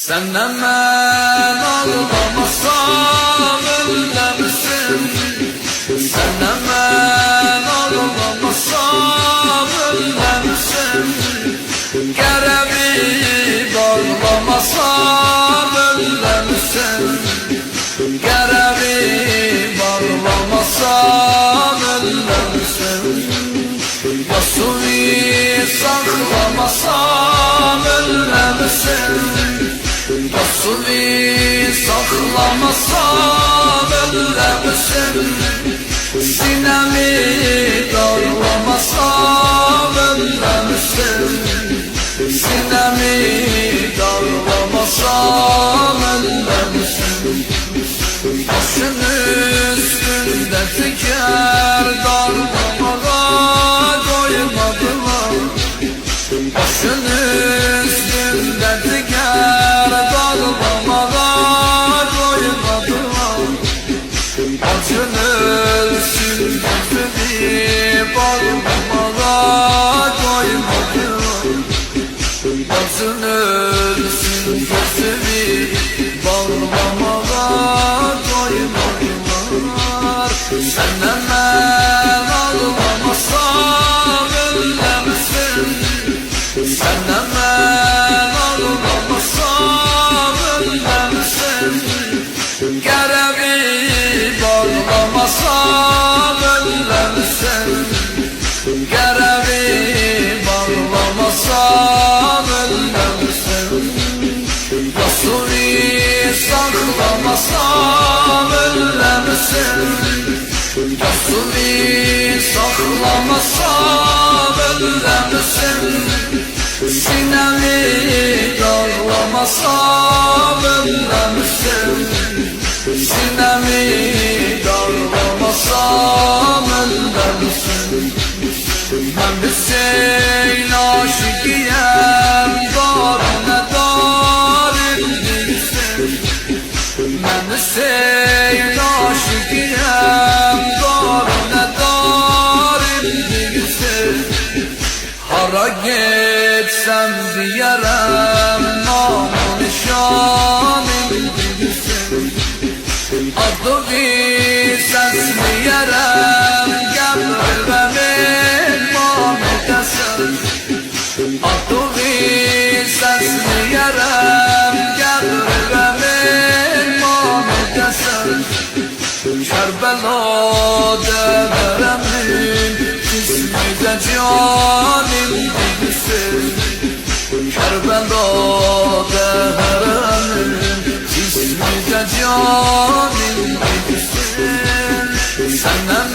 Senden ben ağlamasam ölmemişsin. Senden ben ağlamasam ölmemişsin. Keremi bağlamasam ölmemişsin. Keremi bağlamasam ölmemişsin. Yasuvi saklamasam ölmemişsin. Yasuvi saklamasam ölmemişsin. Sinemi darlamasam ölmemişsin. Sinemi darlamasam ölmemişsin. Başın üstünde teker darlamaya doymadılar. Başın üstünde teker darlamaya doymadılar. Acın ölsün gözünü bağlamaya doymadılar. Acın ölsün gözünü bağlamaya doymadılar. Senden ben ağlamasam ölmemişsin. Senden ben ağlamasam ölmemişsin. Keremi bağlamasam ölmemişsin. Keremi bağlamasam ölmemişsin. Yasuvi saklamasam ölmemişsin. Yasuvi saklamasam ölmemişsin. Sinemi darlamasam ölmemişsin. Sinemi darlamasam ölmemişsin. Ben bir senin aşıkıyım, darına darim değilsin. Ben bir senin aşıkıyım, darına darim değilsin. Hara geçsem diyerem namı nişanım değilsin. Adı bir sesleyerem gönlümün Muhammed'esin. Adı bir sesleyerem gönlümün Muhammed'esin. Kerbela'da veremin cismi de canim değilsin. Kerbela'da veremin cismi de canim değilsin. Senden